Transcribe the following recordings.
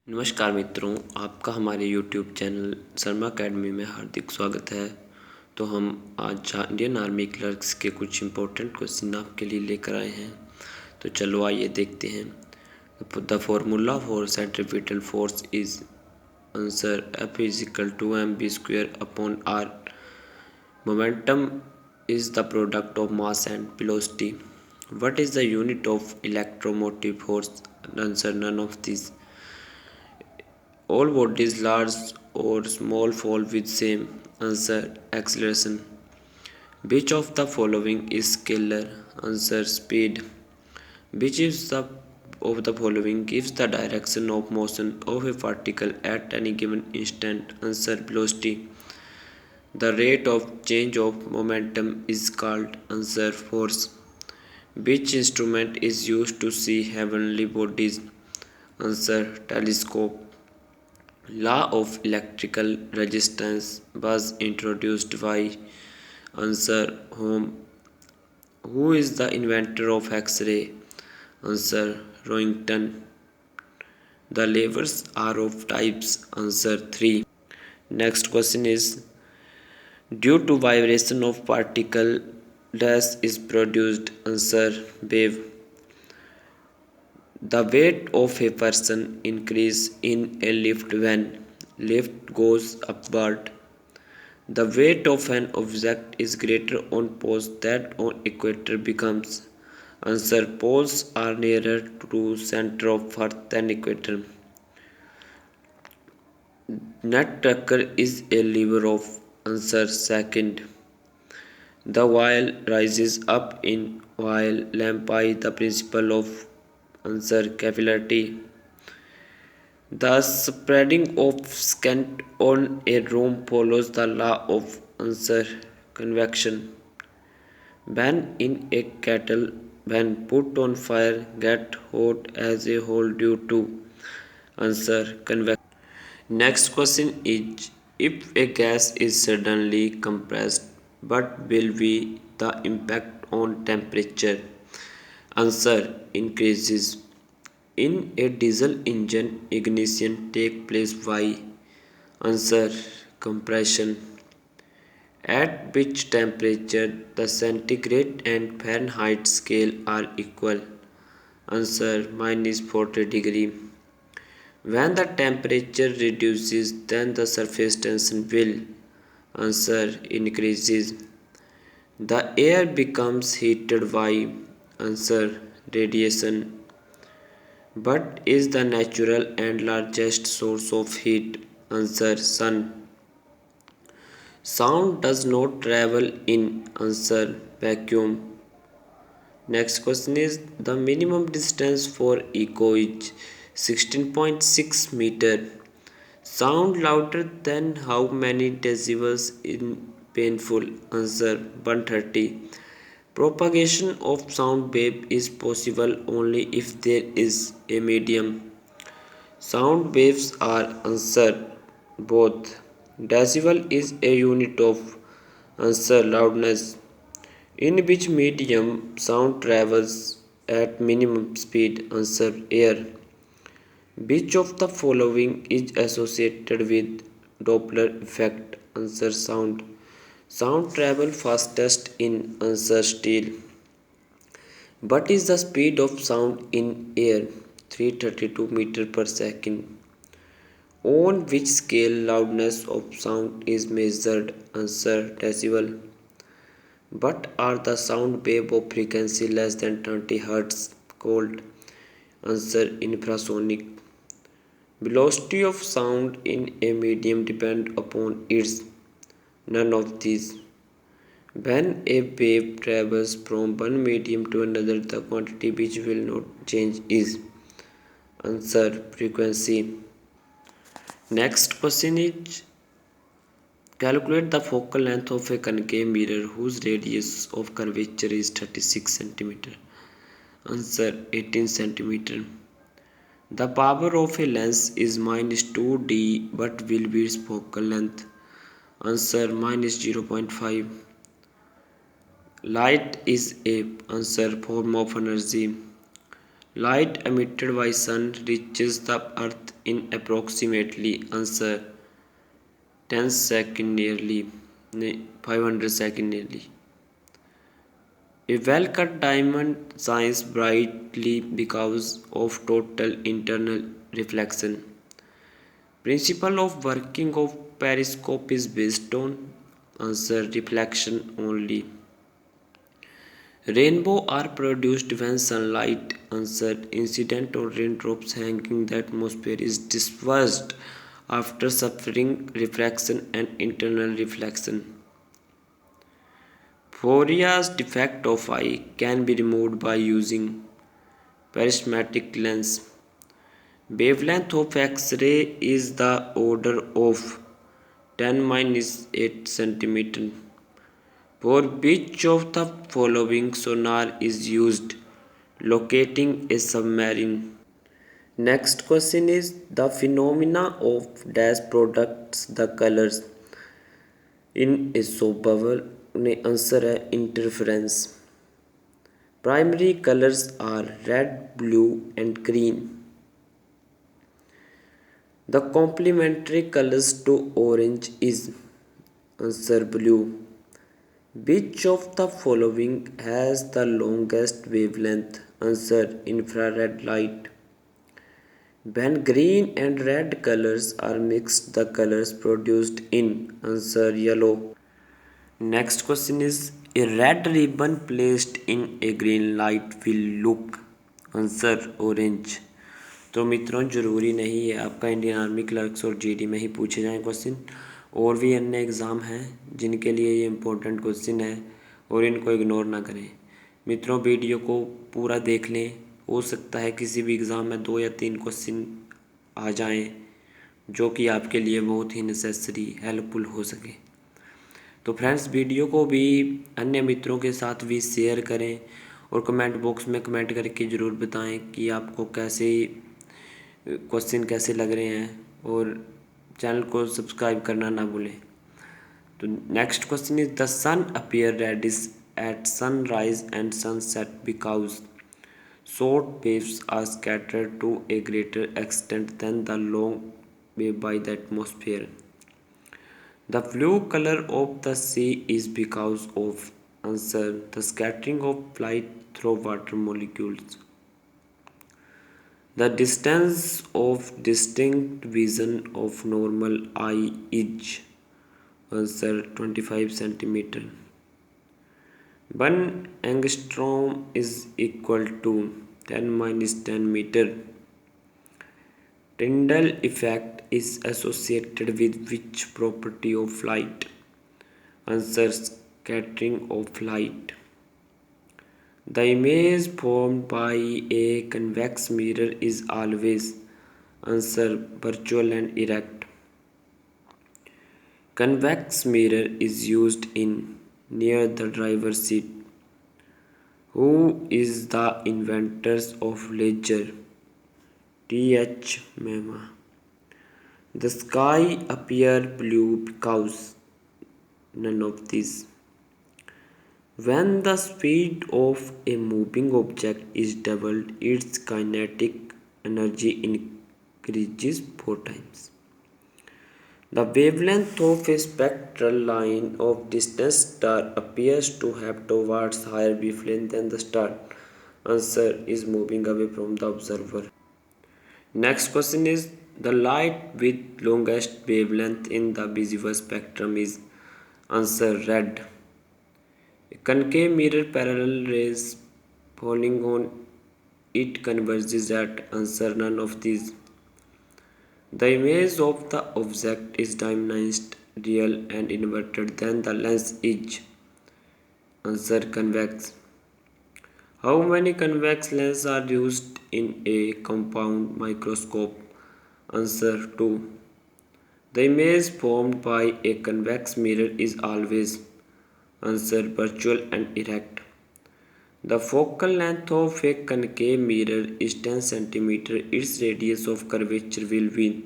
नमस्कार मित्रों, आपका हमारे YouTube चैनल शर्मा अकेडमी में हार्दिक स्वागत है। तो हम आज इंडियन आर्मी क्लर्क्स के कुछ इम्पोर्टेंट क्वेश्चन आपके लिए लेकर आए हैं। तो चलो आइए देखते हैं। The formula for centripetal force is answer F is equal to mv square upon r। Momentum is the product of mass and velocity. What is the unit of electromotive force? Answer none of these. All bodies large or small fall with same. Answer acceleration. Which of the following is scalar? Answer speed. Which is the of the following gives the direction of motion of a particle at any given instant? Answer velocity. The rate of change of momentum is called answer force. Which instrument is used to see heavenly bodies? Answer telescope. Law of electrical resistance was introduced by answer Ohm. Who is the inventor of X-ray? Answer Roentgen. The levers are of types. Answer 3. Next question is due to vibration of particle dash is produced. Answer wave. The weight of a person increases in a lift when lift goes upward. The weight of an object is greater on poles than on equator becomes. Answer poles are nearer to center of earth than equator. Nutcracker is a lever of answer second. The wheel rises up in while lamp by the principle of answer capillarity. The spreading of scent on a room follows the law of answer convection. When in a kettle, when put on fire, get hot as a whole due to answer convection. Next question is if a gas is suddenly compressed, what will be the impact on temperature? Answer increases. In a diesel engine, ignition take place by answer compression. At which temperature the centigrade and Fahrenheit scale are equal? Answer minus 40 degree. When the temperature reduces, then the surface tension will answer increases. The air becomes heated by answer radiation. What is the natural and largest source of heat? Answer sun. Sound does not travel in answer vacuum. Next question is the minimum distance for echo is 16.6 meter. Sound louder than how many decibels in painful? Answer 130. Propagation of sound wave is possible only if there is a medium. Sound waves are answer both. Decibel is a unit of answer loudness. In which medium sound travels at minimum speed? Answer air. Which of the following is associated with Doppler effect? Answer sound. Sound travel fastest in answer steel. What is the speed of sound in air? 332 meter per second. On which scale loudness of sound is measured? Answer decibel. What are the sound wave of frequency less than 20 Hz called? Answer infrasonic. Velocity of sound in a medium depend upon its none of these. When a wave travels from one medium to another, the quantity which will not change is answer frequency. Next question is calculate the focal length of a concave mirror whose radius of curvature is 36 cm. Answer 18 cm. The power of a lens is minus 2d. What will be its focal length? Answer minus 0.5. Light is a answer form of energy. Light emitted by sun reaches the earth in approximately answer 10 second nearly 500 second nearly. A well-cut diamond shines brightly because of total internal reflection. Principle of working of periscope is based on answer reflection only. Rainbow are produced when sunlight answer incident or raindrops hanging the atmosphere is dispersed after suffering refraction and internal reflection. Foria's defect of eye can be removed by using prismatic lens. Wavelength of X-ray is the order of 10-8 centimeter. For which of the following sonar is used locating a submarine? Next question is the phenomena of dash products the colors in a soap bubble. Answer है interference. Primary colors are red, blue and green. The complementary colors to orange is answer blue. Which of the following has the longest wavelength? Answer infrared light. When green and red colors are mixed, the colors produced in answer yellow. Next question is a red ribbon placed in a green light will look answer orange. तो मित्रों ज़रूरी नहीं है आपका Indian army clerks और GD में ही पूछे जाएं क्वेश्चन, और भी अन्य एग्ज़ाम हैं जिनके लिए ये इम्पोर्टेंट क्वेश्चन है और इनको इग्नोर ना करें। मित्रों वीडियो को पूरा देख लें, हो सकता है किसी भी एग्ज़ाम में 2 या 3 क्वेश्चन आ जाएं जो कि आपके लिए बहुत ही नेसेसरी हेल्पफुल हो सके। तो फ्रेंड्स वीडियो को भी अन्य मित्रों के साथ भी शेयर करें और कमेंट बॉक्स में कमेंट करके ज़रूर बताएं कि आपको कैसे क्वेश्चन कैसे लग रहे हैं, और चैनल को सब्सक्राइब करना ना भूलें। तो next question is the sun appear reddish at sunrise and sunset because short waves are scattered to a greater extent than the long wave by the atmosphere. The blue color of the sea is because of answer the scattering of light through water molecules. The distance of distinct vision of normal eye is answer 25 centimeter. 1 angstrom is equal to 10-10 meter. Tyndall effect is associated with which property of light? Answer scattering of light. The image formed by a convex mirror is always answer virtual and erect. Convex mirror is used in near the driver's seat. Who is the inventors of laser? T.H. Mema. The sky appear blue because none of these. When the speed of a moving object is doubled, its kinetic energy increases 4 times. The wavelength of a spectral line of distant star appears to have towards higher wavelength than the star. Answer is moving away from the observer. Next question is the light with longest wavelength in the visible spectrum is answer red. A concave mirror parallel rays falling on it converges at answer none of these. The image of the object is diminished, real and inverted then the lens is answer convex. How many convex lenses are used in a compound microscope? Answer 2. The image formed by a convex mirror is always answer virtual and erect. The focal length of a concave mirror is 10 centimeter. Its radius of curvature will be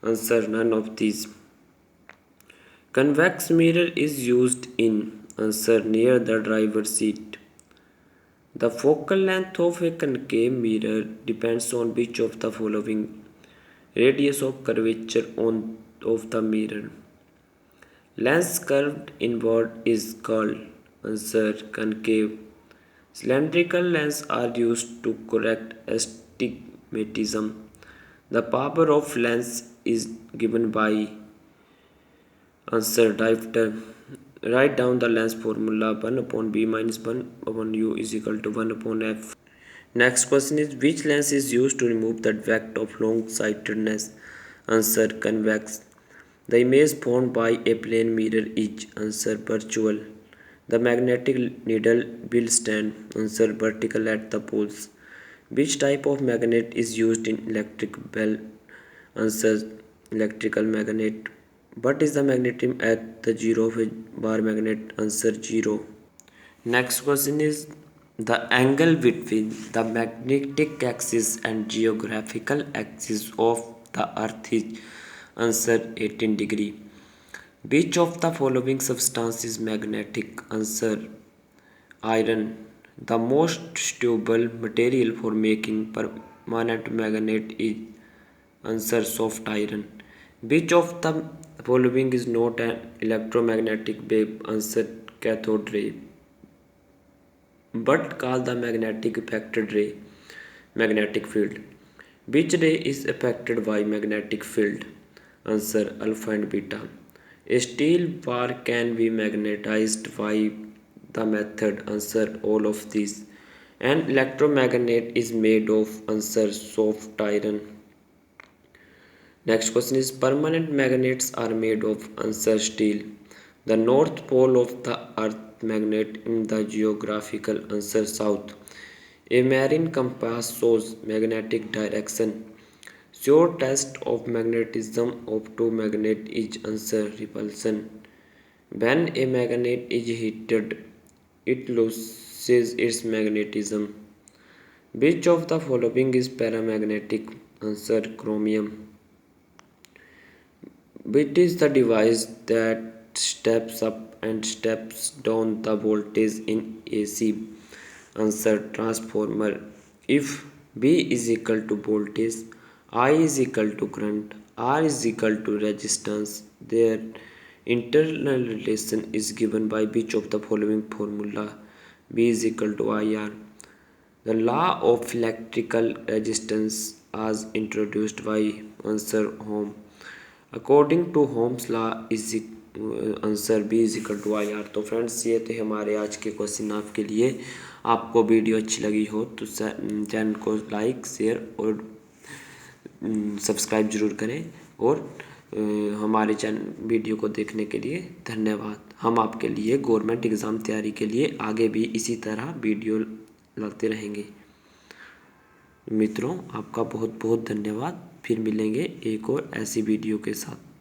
answer none of these. Convex mirror is used in answer near the driver's seat. The focal length of a concave mirror depends on which of the following? Radius of curvature of the mirror. Lens curved inward is called answer concave. Cylindrical lenses are used to correct astigmatism. The power of lens is given by answer diopter. Write down the lens formula 1 upon b minus 1 upon u is equal to 1 upon f. Next question is which lens is used to remove the defect of long-sightedness? Answer convex. The image formed by a plane mirror is answer virtual. The magnetic needle will stand answer vertical at the poles. Which type of magnet is used in electric bell? Answer electrical magnet. What is the magnetism at the zero of a bar magnet? Answer 0. Next question is the angle between the magnetic axis and geographical axis of the earth is answer 18 degree. Which of the following substance is magnetic? Answer iron. The most stable material for making permanent magnet is answer soft iron. Which of the following is not an electromagnetic wave? Answer cathode ray. But called the magnetic affected ray. Magnetic field. Which ray is affected by magnetic field? Answer alpha and beta. A steel bar can be magnetized by the method. Answer all of these. An electromagnet is made of answer soft iron. Next question is permanent magnets are made of answer steel. The north pole of the earth magnet in the geographical answer south. A marine compass shows magnetic direction. Sure test of magnetism of two magnets is answer repulsion. When a magnet is heated, it loses its magnetism. Which of the following is paramagnetic? Answer chromium. Which is the device that steps up and steps down the voltage in AC? Answer transformer. If V is equal to voltage, I is equal to current, R is equal to resistance, their internal relation is given by which of the following formula? V is equal to IR. The law of electrical resistance as introduced by answer Ohm. According to Ohm's law is answer B is equal to I R. तो friends ये थे हमारे आज के question आपके लिए। आपको video अच्छी लगी हो तो चैनल को लाइक शेयर और सब्सक्राइब ज़रूर करें और हमारे चैनल वीडियो को देखने के लिए धन्यवाद। हम आपके लिए गवर्नमेंट एग्ज़ाम तैयारी के लिए आगे भी इसी तरह वीडियो लाते रहेंगे। मित्रों आपका बहुत बहुत धन्यवाद। फिर मिलेंगे एक और ऐसी वीडियो के साथ।